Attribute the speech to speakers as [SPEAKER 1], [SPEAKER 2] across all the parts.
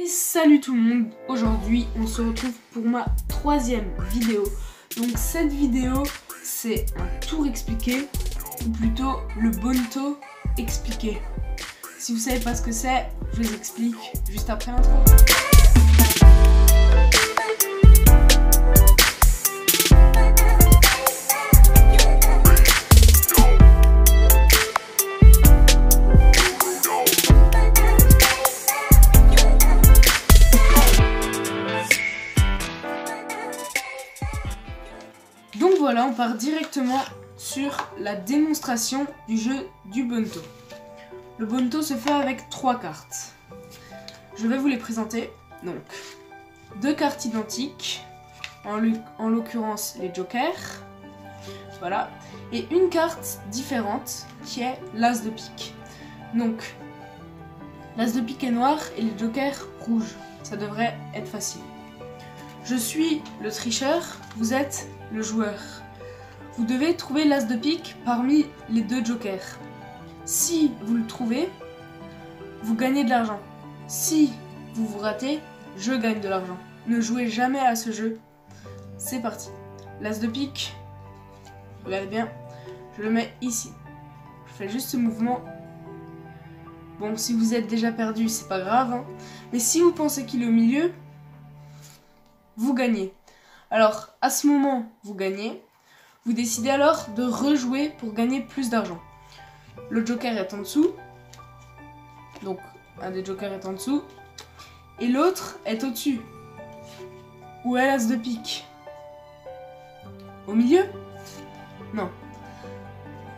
[SPEAKER 1] Salut tout le monde, aujourd'hui on se retrouve pour ma troisième vidéo. Donc cette vidéo c'est un tour expliqué, ou plutôt le Bonto expliqué. Si vous savez pas ce que c'est, je vous explique juste après l'intro. Donc voilà, on part directement sur la démonstration du jeu du Bonto. Le Bonto se fait avec 3 cartes. Je vais vous les présenter. Donc, 2 cartes identiques, en l'occurrence les jokers. Voilà. Et une carte différente qui est l'As de pique. Donc, l'As de pique est noir et les jokers rouges. Ça devrait être facile. Je suis le tricheur, vous êtes le joueur. Vous devez trouver l'As de pique parmi les 2 jokers. Si vous le trouvez, vous gagnez de l'argent. Si vous vous ratez, je gagne de l'argent. Ne jouez jamais à ce jeu. C'est parti. L'As de pique, regardez bien, je le mets ici. Je fais juste ce mouvement. Bon, si vous êtes déjà perdu, c'est pas grave, hein. Mais si vous pensez qu'il est au milieu, vous gagnez. Alors, à ce moment, vous gagnez. Vous décidez alors de rejouer pour gagner plus d'argent. Le joker est en dessous. Donc, un des jokers est en dessous. Et l'autre est au-dessus. Où est l'As de pique? Au milieu? Non.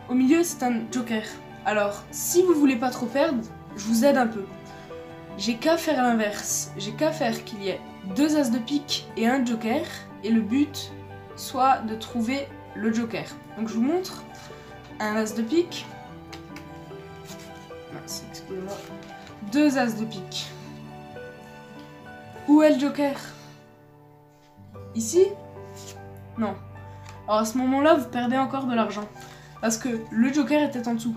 [SPEAKER 1] Au milieu, c'est un joker. Alors, si vous voulez pas trop perdre, je vous aide un peu. J'ai qu'à faire l'inverse. J'ai qu'à faire qu'il y ait 2 As de pique et un joker. Et le but soit de trouver le joker. Donc je vous montre un As de pique. Excusez-moi. 2 As de pique. Où est le joker? Ici? Non. Alors à ce moment-là, vous perdez encore de l'argent. Parce que le joker était en dessous.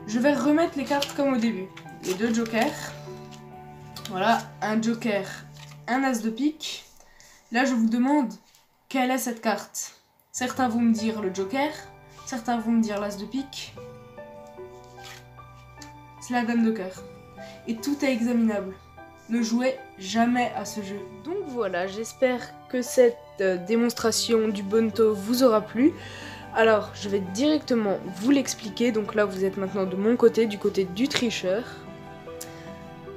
[SPEAKER 1] Je vais remettre les cartes comme au début. Les 2 jokers. Voilà, un joker, un As de pique. Là, je vous demande quelle est cette carte. Certains vont me dire le joker, certains vont me dire l'As de pique. C'est la dame de cœur. Et tout est examinable. Ne jouez jamais à ce jeu. Donc voilà, j'espère que cette démonstration du Bonto vous aura plu. Alors, je vais directement vous l'expliquer. Donc là, vous êtes maintenant de mon côté, du côté du tricheur.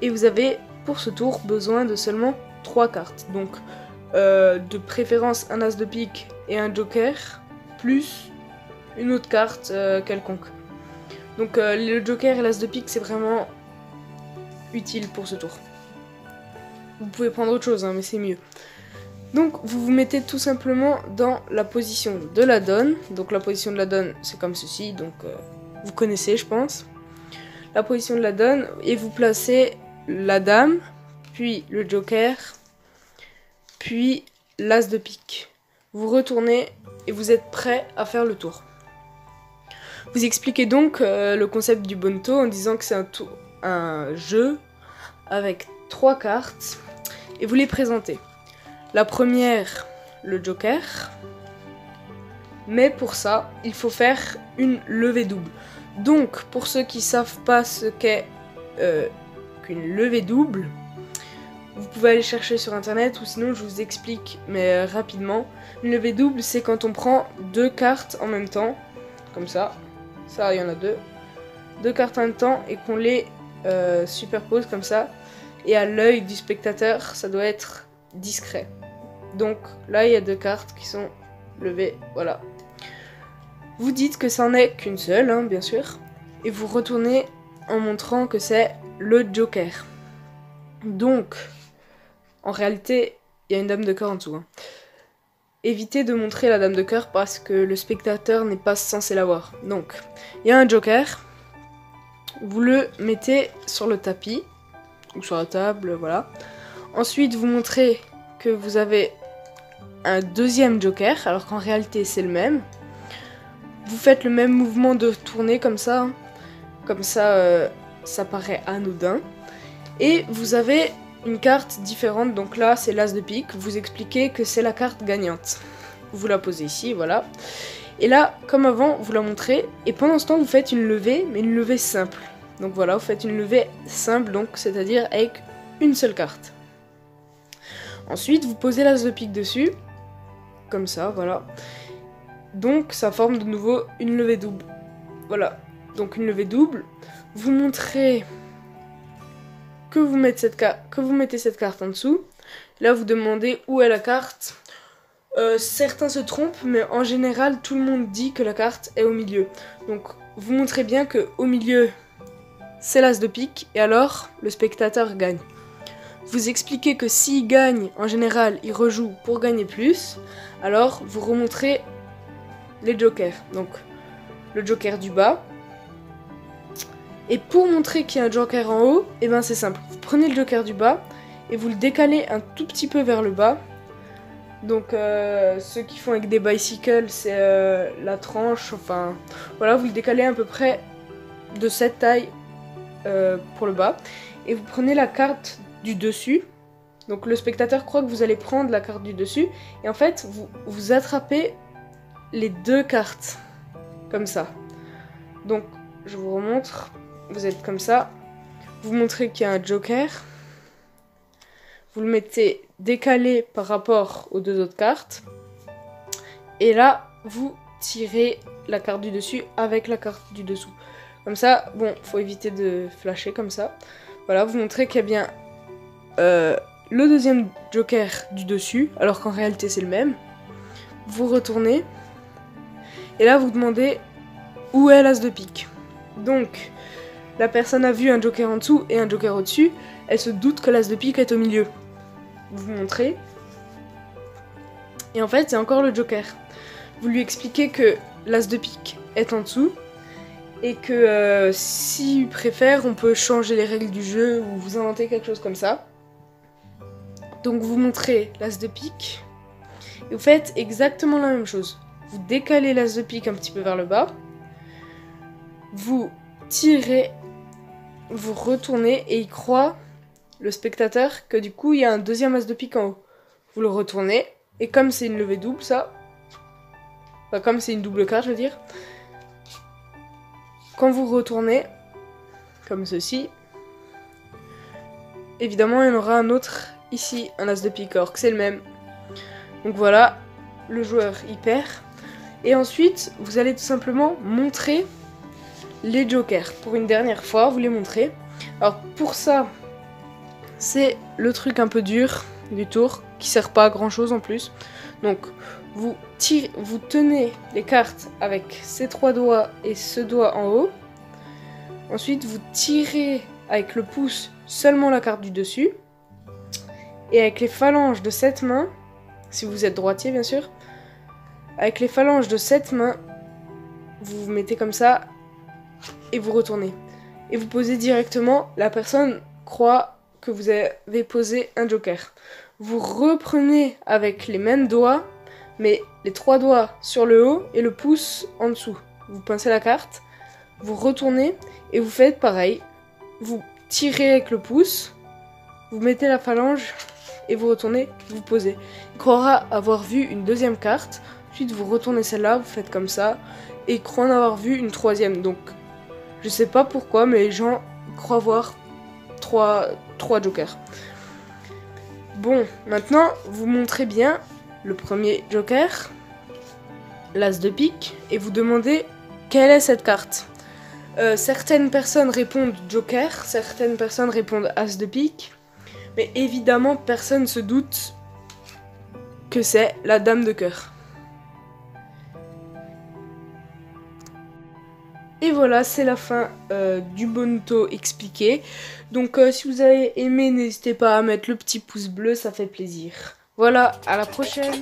[SPEAKER 1] Et vous avez, pour ce tour, besoin de seulement 3 cartes. Donc, de préférence un As de pique et un joker, plus une autre carte quelconque. Donc le joker et l'As de pique, c'est vraiment utile pour ce tour. Vous pouvez prendre autre chose, hein, mais c'est mieux. Donc vous vous mettez tout simplement dans la position de la donne. Donc la position de la donne, c'est comme ceci, donc vous connaissez, je pense. La position de la donne, et vous placez la dame, puis le joker, puis l'As de pique. Vous retournez et vous êtes prêt à faire le tour. Vous expliquez donc le concept du Bonto en disant que c'est un jeu avec 3 cartes et vous les présentez. La première, le joker. Mais pour ça, il faut faire une levée double. Donc, pour ceux qui savent pas ce qu'est qu'une levée double, vous pouvez aller chercher sur internet ou sinon je vous explique mais rapidement. Une levée double, c'est quand on prend 2 cartes en même temps, comme ça. Ça, il y en a 2. 2 cartes en même temps et qu'on les superpose comme ça. Et à l'œil du spectateur, ça doit être discret. Donc là, il y a 2 cartes qui sont levées, voilà. Vous dites que ça n'en est qu'une seule, hein, bien sûr. Et vous retournez en montrant que c'est le joker. Donc, en réalité, il y a une dame de cœur en dessous. Hein. Évitez de montrer la dame de cœur parce que le spectateur n'est pas censé la voir. Donc, il y a un joker. Vous le mettez sur le tapis ou sur la table, voilà. Ensuite, vous montrez que vous avez un deuxième joker, alors qu'en réalité, c'est le même. Vous faites le même mouvement de tourner comme ça. Hein. Comme ça, ça paraît anodin. Et vous avez une carte différente. Donc là, c'est l'as de pique. Vous expliquez que c'est la carte gagnante. Vous la posez ici, voilà. Et là, comme avant, vous la montrez. Et pendant ce temps, vous faites une levée, mais une levée simple. Donc voilà, vous faites une levée simple, donc c'est-à-dire avec une seule carte. Ensuite, vous posez l'as de pique dessus. Comme ça, voilà. Donc, ça forme de nouveau une levée double. Voilà. Donc, une levée double. Vous montrez que vous mettez cette carte en dessous. Là, vous demandez où est la carte. Certains se trompent, mais en général, tout le monde dit que la carte est au milieu. Donc, vous montrez bien que au milieu, c'est l'as de pique, et alors, le spectateur gagne. Vous expliquez que s'il gagne, en général, il rejoue pour gagner plus. Alors, vous remontrez les jokers. Donc, le joker du bas. Et pour montrer qu'il y a un joker en haut, et ben c'est simple. Vous prenez le joker du bas et vous le décalez un tout petit peu vers le bas. Donc ceux qui font avec des bicycles, c'est la tranche, enfin voilà, vous le décalez à peu près de cette taille pour le bas. Et vous prenez la carte du dessus. Donc le spectateur croit que vous allez prendre la carte du dessus. Et en fait, vous attrapez les deux cartes. Comme ça. Donc je vous remontre. Vous êtes comme ça. Vous montrez qu'il y a un joker. Vous le mettez décalé par rapport aux deux autres cartes. Et là, vous tirez la carte du dessus avec la carte du dessous. Comme ça, bon, faut éviter de flasher comme ça. Voilà, vous montrez qu'il y a bien le deuxième joker du dessus, alors qu'en réalité c'est le même. Vous retournez. Et là, vous demandez où est l'as de pique. Donc, la personne a vu un joker en dessous et un joker au-dessus. Elle se doute que l'as de pique est au milieu. Vous montrez. Et en fait, c'est encore le joker. Vous lui expliquez que l'as de pique est en dessous. Et que s'il préfère, on peut changer les règles du jeu ou vous inventer quelque chose comme ça. Donc vous montrez l'as de pique. Et vous faites exactement la même chose. Vous décalez l'as de pique un petit peu vers le bas. Vous tirez, vous retournez et il croit, le spectateur, que du coup il y a un deuxième as de pique en haut. Vous le retournez et comme c'est une levée double, ça, enfin comme c'est une double carte, je veux dire, quand vous retournez, comme ceci, évidemment il y en aura un autre ici, un as de pique, or que c'est le même. Donc voilà, le joueur y perd. Et ensuite, vous allez tout simplement montrer les jokers. Pour une dernière fois, vous les montrez. Alors pour ça, c'est le truc un peu dur du tour, qui sert pas à grand chose en plus. Donc vous tenez les cartes avec ces trois doigts et ce doigt en haut. Ensuite, vous tirez avec le pouce seulement la carte du dessus. Et avec les phalanges de cette main, si vous êtes droitier bien sûr, avec les phalanges de cette main, vous vous mettez comme ça et vous retournez. Et vous posez directement, la personne croit que vous avez posé un joker. Vous reprenez avec les mêmes doigts, mais les trois doigts sur le haut et le pouce en dessous. Vous pincez la carte, vous retournez et vous faites pareil. Vous tirez avec le pouce, vous mettez la phalange et vous retournez, vous posez. Il croira avoir vu une deuxième carte, ensuite vous retournez celle-là, vous faites comme ça, et il croit en avoir vu une troisième. Donc, je sais pas pourquoi, mais les gens croient voir trois jokers. Bon, maintenant, vous montrez bien le premier joker, l'as de pique, et vous demandez quelle est cette carte. Certaines personnes répondent joker, certaines personnes répondent as de pique, mais évidemment, personne se doute que c'est la dame de cœur. Et voilà, c'est la fin du Bonto expliqué. Donc si vous avez aimé, n'hésitez pas à mettre le petit pouce bleu, ça fait plaisir. Voilà, à la prochaine.